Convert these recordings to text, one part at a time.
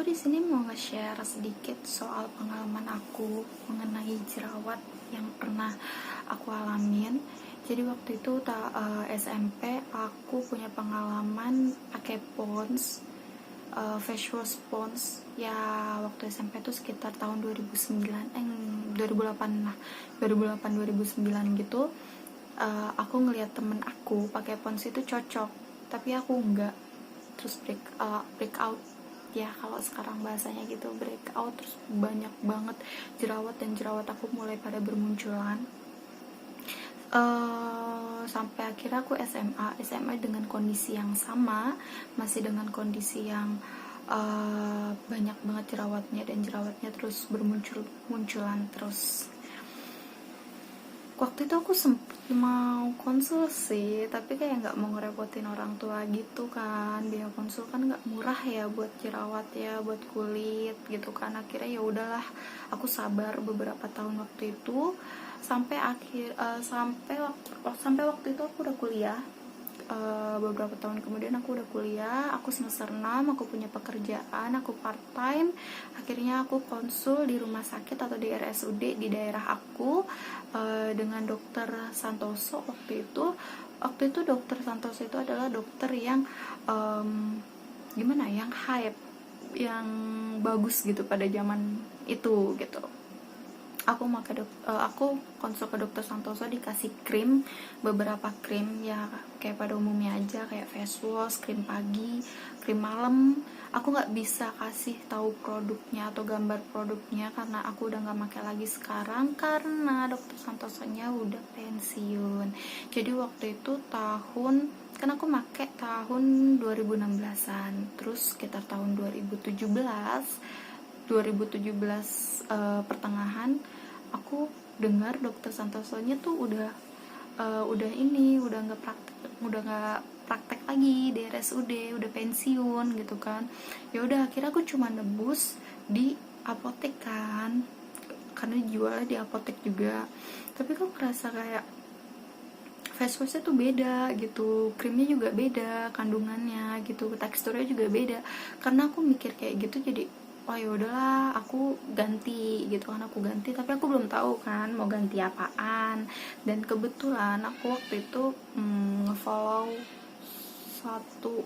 Aku di sini mau nge-share sedikit soal pengalaman aku mengenai jerawat yang pernah aku alamin. Jadi waktu itu SMP aku punya pengalaman pakai Pond's, face wash Pond's. Ya waktu SMP itu sekitar tahun 2009, 2008 lah, 2008 2009 gitu. Aku ngelihat temen aku pakai Pond's itu cocok, tapi aku enggak. Terus break out, ya kalau sekarang bahasanya gitu, breakout. Terus banyak banget jerawat, dan jerawat aku mulai pada bermunculan. Sampai akhirnya aku SMA dengan kondisi yang sama, masih dengan kondisi yang banyak banget jerawatnya, dan jerawatnya terus bermunculan terus. Waktu itu aku sempet mau konsul sih, tapi kayak nggak mau ngerepotin orang tua gitu kan. Biaya konsul kan nggak murah ya buat jerawat ya, buat kulit gitu kan. Akhirnya ya udahlah, aku sabar beberapa tahun waktu itu sampai sampai waktu itu aku udah kuliah. Beberapa tahun kemudian aku udah kuliah, aku semester 6, aku punya pekerjaan, aku part time. Akhirnya aku konsul di rumah sakit atau di RSUD di daerah aku, dengan dokter Santoso. Waktu itu dokter Santoso itu adalah dokter yang gimana, yang hype, yang bagus gitu pada zaman itu gitu. Aku konsul ke dokter Santoso, dikasih krim, beberapa krim ya kayak pada umumnya aja, kayak face wash, krim pagi, krim malam. Aku nggak bisa kasih tahu produknya atau gambar produknya karena aku udah nggak pakai lagi sekarang, karena dokter Santosonya udah pensiun. Jadi waktu itu kan aku make tahun 2016-an, terus sekitar tahun 2017 pertengahan aku dengar dokter Santosonya tuh udah nggak praktek lagi di RSUD, udah pensiun gitu kan. Ya udah, akhirnya aku cuma nebus di apotek kan, karena jualnya di apotek juga. Tapi kok ngerasa kayak face washnya tuh beda gitu, krimnya juga beda kandungannya gitu, teksturnya juga beda. Karena aku mikir kayak gitu, jadi oh ya udahlah aku ganti gitu kan. Aku ganti, tapi aku belum tahu kan mau ganti apaan. Dan kebetulan aku waktu itu ngefollow satu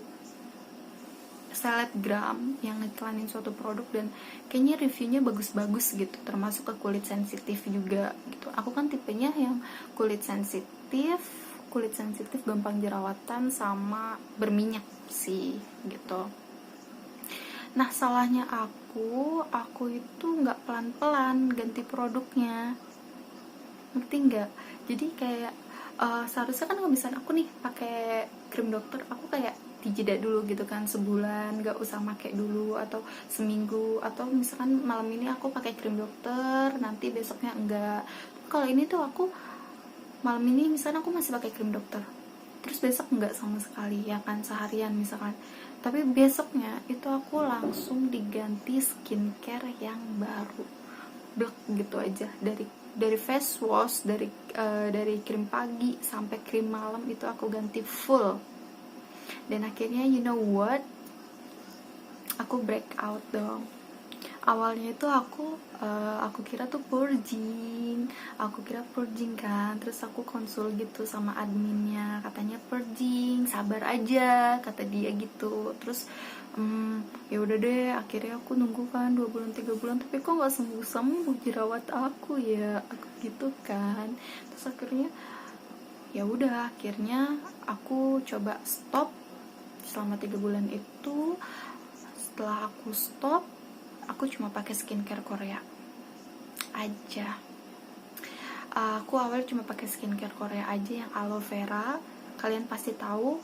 selebgram yang ngiklanin suatu produk, dan kayaknya reviewnya bagus-bagus gitu, termasuk ke kulit sensitif juga gitu. Aku kan tipenya yang kulit sensitif gampang jerawatan sama berminyak sih gitu. Nah, salahnya aku itu nggak pelan-pelan ganti produknya, ngerti nggak? Jadi kayak seharusnya kan misalnya aku nih pakai krim dokter, aku kayak dijeda dulu gitu kan, sebulan nggak usah pakai dulu, atau seminggu, atau misalkan malam ini aku pakai krim dokter, nanti besoknya enggak. Kalau ini tuh aku malam ini misalnya aku masih pakai krim dokter, terus besok enggak sama sekali ya kan, seharian misalkan. Tapi besoknya itu aku langsung diganti skincare yang baru, blek gitu aja. Dari face wash, dari krim pagi sampai krim malam itu aku ganti full. Dan akhirnya you know what, aku break out dong. Awalnya itu aku kira tuh purging kan. Terus aku konsul gitu sama adminnya, katanya purging, sabar aja kata dia gitu. Terus ya udah deh, akhirnya aku nunggu kan 2 bulan 3 bulan, tapi kok nggak sembuh jerawat aku ya, aku gitu kan. Terus akhirnya ya udah, akhirnya aku coba stop selama 3 bulan itu. Setelah aku stop, aku cuma pakai skincare Korea aja. Aku awal cuma pakai skincare Korea aja yang aloe vera. Kalian pasti tahu,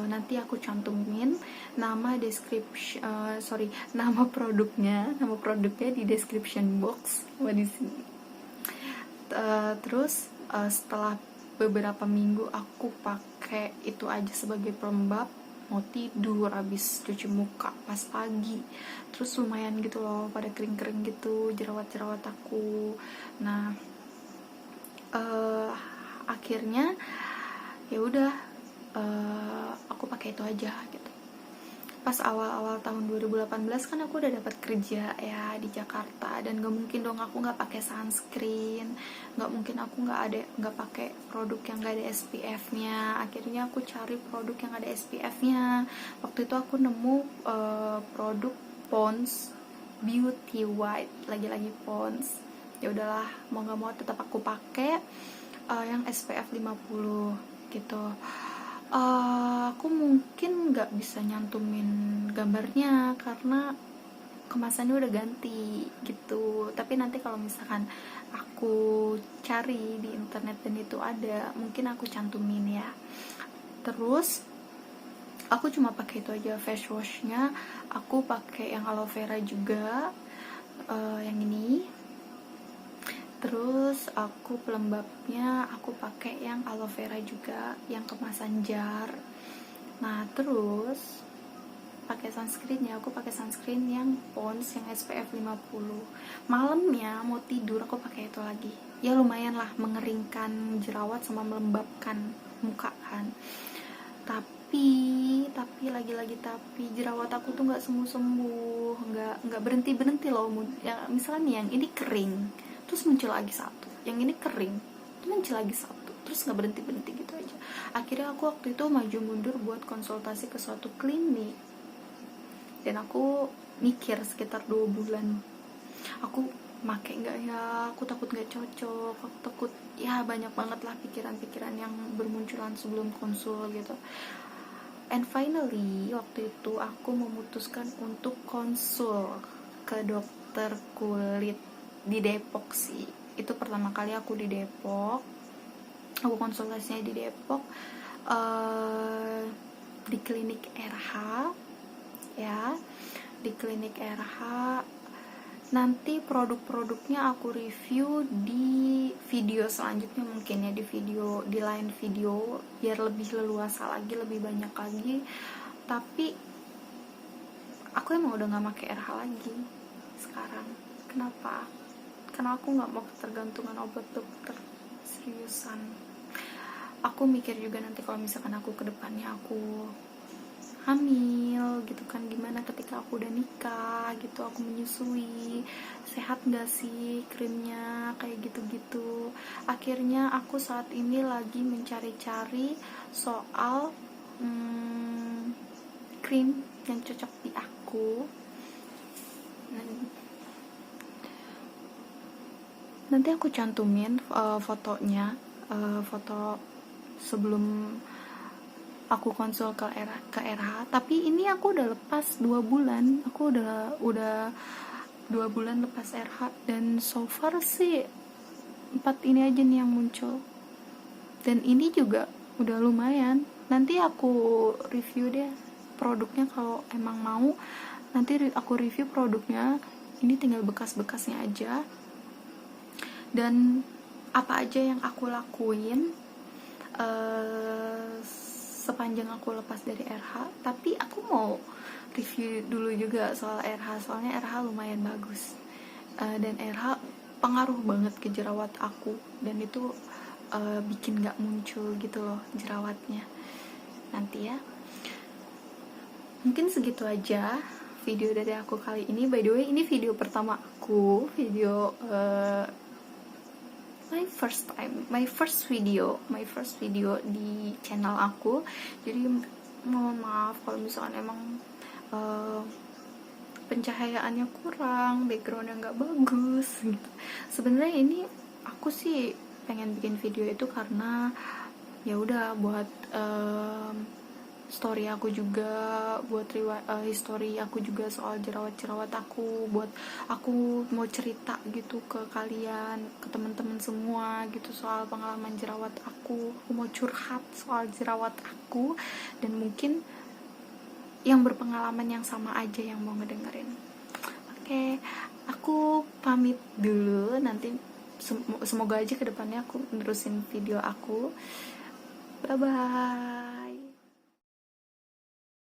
nanti aku cantumin nama produknya di description box sama di sini. Terus setelah beberapa minggu aku pakai itu aja sebagai pelembab, mau tidur, habis cuci muka pas pagi, terus lumayan gitu loh, pada kering-kering gitu jerawat-jerawat aku. Nah, akhirnya ya udah, aku pakai itu aja gitu. pas awal-awal tahun 2018 kan aku udah dapat kerja ya di Jakarta, dan gak mungkin dong aku nggak pakai sunscreen, nggak mungkin aku nggak pakai produk yang gak ada SPF-nya. Akhirnya aku cari produk yang ada SPF-nya. Waktu itu aku nemu produk Pond's Beauty White, lagi-lagi Pond's. Ya udahlah, mau nggak mau tetap aku pakai yang SPF 50 gitu. Aku mungkin nggak bisa nyantumin gambarnya karena kemasannya udah ganti gitu, tapi nanti kalau misalkan aku cari di internet dan itu ada, mungkin aku cantumin ya. Terus aku cuma pakai itu aja face washnya. Aku pakai yang aloe vera juga, yang ini. Terus aku pelembabnya aku pakai yang aloe vera juga, yang kemasan jar. Nah terus pakai sunscreennya, aku pakai sunscreen yang Pond's yang SPF 50. Malamnya mau tidur aku pakai itu lagi. Ya lumayan lah mengeringkan jerawat sama melembabkan muka kan. Tapi lagi-lagi tapi jerawat aku tuh nggak sembuh, nggak berhenti loh. Ya misalnya nih, yang ini kering terus muncul lagi satu, yang ini kering terus muncul lagi satu, terus nggak berhenti gitu aja. Akhirnya aku waktu itu maju mundur buat konsultasi ke suatu klinik, dan aku mikir sekitar 2 bulan, aku make nggak ya, aku takut nggak cocok, aku takut, ya banyak banget lah pikiran-pikiran yang bermunculan sebelum konsul gitu. And finally waktu itu aku memutuskan untuk konsul ke dokter kulit di Depok sih. Itu pertama kali aku di Depok, aku konsultasinya di Depok, di klinik RH ya, di klinik RH. Nanti produk-produknya aku review di video selanjutnya mungkin ya, di lain video biar lebih leluasa lagi, lebih banyak lagi. Tapi aku emang udah gak pakai RH lagi sekarang. Kenapa? Karena aku gak mau ketergantungan obat dokter, seriusan. Aku mikir juga nanti kalau misalkan aku kedepannya aku hamil gitu kan, gimana ketika aku udah nikah gitu, aku menyusui, sehat gak sih krimnya, kayak gitu-gitu. Akhirnya aku saat ini lagi mencari-cari soal krim yang cocok di aku. Nanti aku cantumin fotonya, foto sebelum aku konsul ke RH. Tapi ini aku udah lepas 2 bulan, aku udah 2 bulan lepas RH, dan so far sih 4 ini aja nih yang muncul, dan ini juga udah lumayan. Nanti aku review deh produknya, kalau emang mau nanti aku review produknya. Ini tinggal bekas-bekasnya aja, dan apa aja yang aku lakuin sepanjang aku lepas dari RH. Tapi aku mau review dulu juga soal RH, soalnya RH lumayan bagus, dan RH pengaruh banget ke jerawat aku, dan itu bikin gak muncul gitu loh jerawatnya nanti ya. Mungkin segitu aja video dari aku kali ini. By the way, ini video pertama aku, video my first video di channel aku. Jadi mohon maaf kalau misalkan emang pencahayaannya kurang, backgroundnya nggak bagus gitu. Sebenarnya ini aku sih pengen bikin video itu karena ya udah buat story aku juga, buat history aku juga soal jerawat aku, buat aku mau cerita gitu ke kalian, ke teman-teman semua gitu, soal pengalaman jerawat aku mau curhat soal jerawat aku, dan mungkin yang berpengalaman yang sama aja yang mau ngedengerin. Oke, aku pamit dulu. Nanti semoga aja kedepannya aku nerusin video aku. Bye bye.